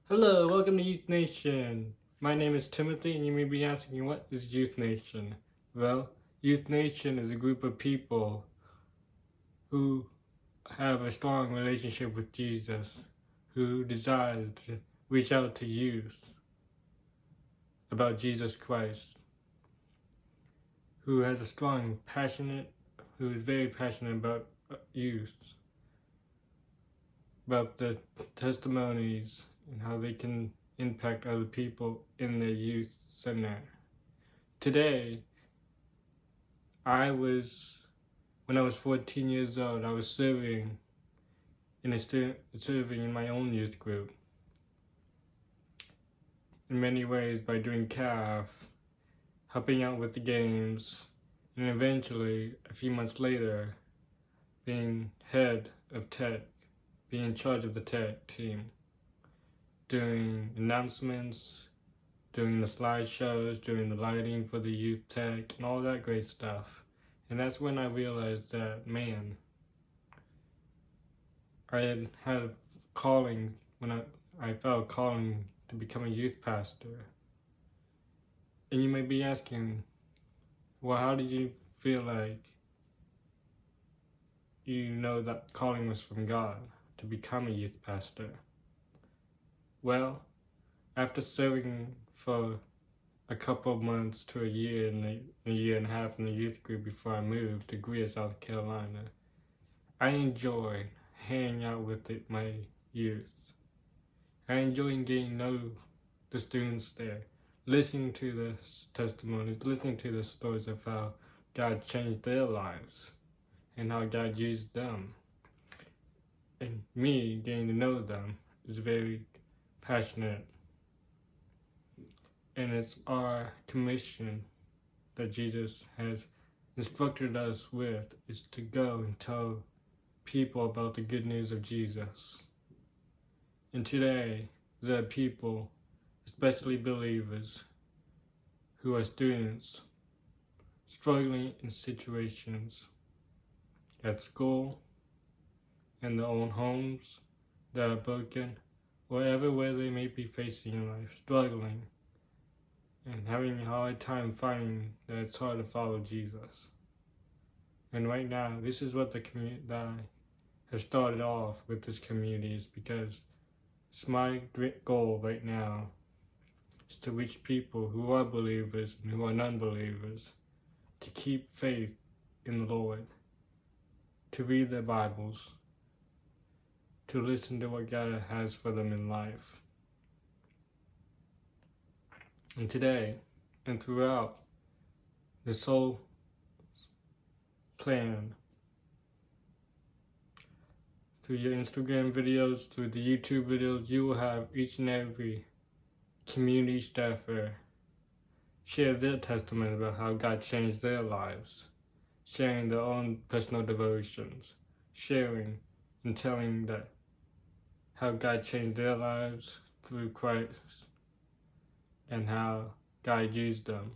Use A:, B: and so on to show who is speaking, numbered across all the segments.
A: Hello, welcome to Youth Nation. My name is Timothy, and you may be asking, what is Youth Nation? Well, Youth Nation is a group of people who have a strong relationship with Jesus, who desire to reach out to youth about Jesus Christ, who has a strong, who is very passionate about youth, about the testimonies and how they can impact other people in their youth center. Today, when I was 14 years old, I was serving in my own youth group. In many ways, by doing CAF, helping out with the games, and eventually, a few months later, being head of tech, being in charge of the tech team, doing announcements, doing the slideshows, doing the lighting for the youth tech, and all that great stuff. And that's when I realized that, man, I had a calling when I felt a calling to become a youth pastor. And you may be asking, well, how did you feel like you know that calling was from God to become a youth pastor? Well, after serving for a couple of months to a year and a year and a half in the youth group before I moved to Greer, South Carolina, I enjoyed hanging out with my youth. I enjoyed getting to know the students there, listening to the testimonies, listening to the stories of how God changed their lives and how God used them. And me getting to know them is very passionate. And it's our commission that Jesus has instructed us with, is to go and tell people about the good news of Jesus. And today, there are people, especially believers, who are students, struggling in situations at school, in their own homes that are broken, wherever where they may be facing in life, struggling, and having a hard time finding that it's hard to follow Jesus. And right now, this is what that I have started off with this community, is because it's my great goal right now is to reach people who are believers and who are non-believers, to keep faith in the Lord, to read their Bibles, to listen to what God has for them in life. And today, and throughout this whole plan, through your Instagram videos, through the YouTube videos, you will have each and every community staffer share their testimony about how God changed their lives, sharing their own personal devotions, sharing and telling that how God changed their lives through Christ, and how God used them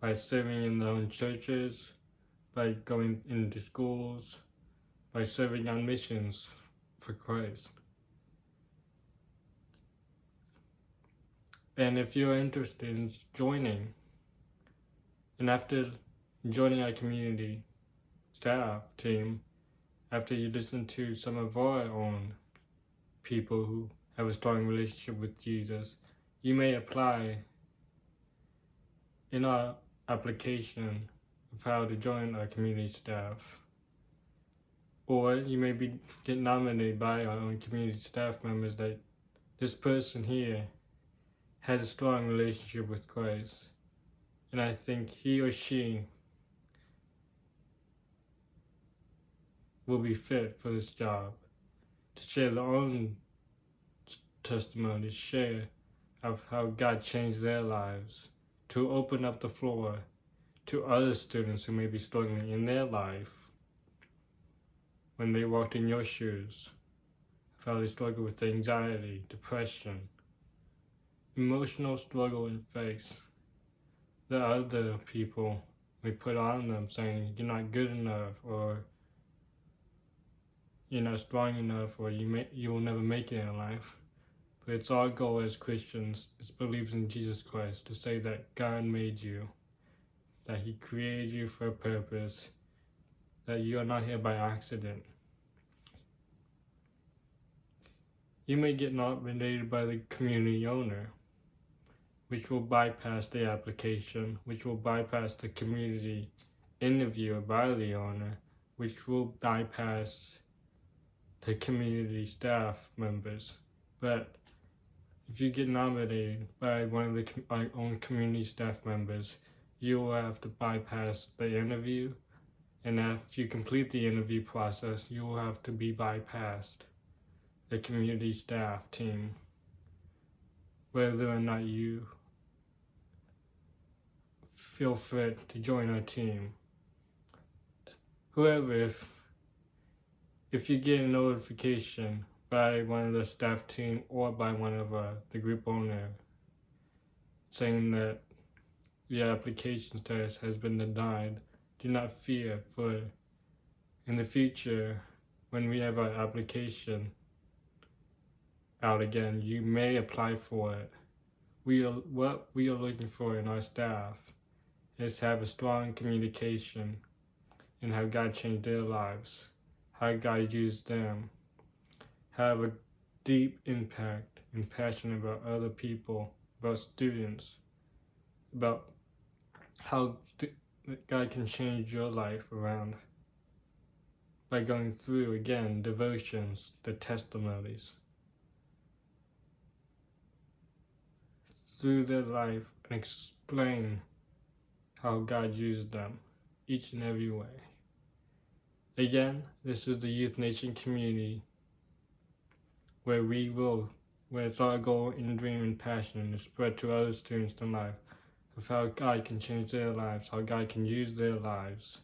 A: by serving in their own churches, by going into schools, by serving on missions for Christ. And if you're interested in joining, and after joining our community staff team, after you listen to some of our own people who have a strong relationship with Jesus, you may apply in our application of how to join our community staff. Or you may get nominated by our own community staff members that this person here has a strong relationship with Christ, and I think he or she will be fit for this job, to share their own testimony, share of how God changed their lives, to open up the floor to other students who may be struggling in their life when they walked in your shoes, of how they struggle with anxiety, depression, emotional struggle and face that other people may put on them, saying you're not good enough, or you're not strong enough, or you will never make it in life. But it's our goal as Christians, as believers in Jesus Christ, to say that God made you, that He created you for a purpose, that you are not here by accident. You may get nominated by the community owner, which will bypass the application, which will bypass the community interview by the owner, which will bypass the community staff members. But if you get nominated by one of our own community staff members, you will have to bypass the interview, and after you complete the interview process, you will have to be bypassed the community staff team, whether or not you feel fit to join our team. However, if you get a notification by one of the staff team or by one of the group owner saying that your application status has been denied, do not fear, for in the future, when we have our application out again, you may apply for it. What we are looking for in our staff is to have a strong communication in how God changed their lives, how God used them, have a deep impact and passion about other people, about students, about how God can change your life around by going through, again, devotions, the testimonies, through their life, and explain how God used them each and every way. Again, this is the Youth Nation community where it's our goal and dream and passion to spread to other students in life of how God can change their lives, how God can use their lives.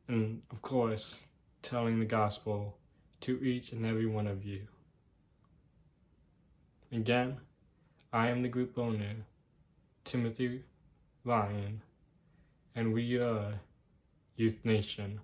A: And of course, telling the gospel to each and every one of you. Again, I am the group owner, Timothy Ryan, and we are Youth Nation.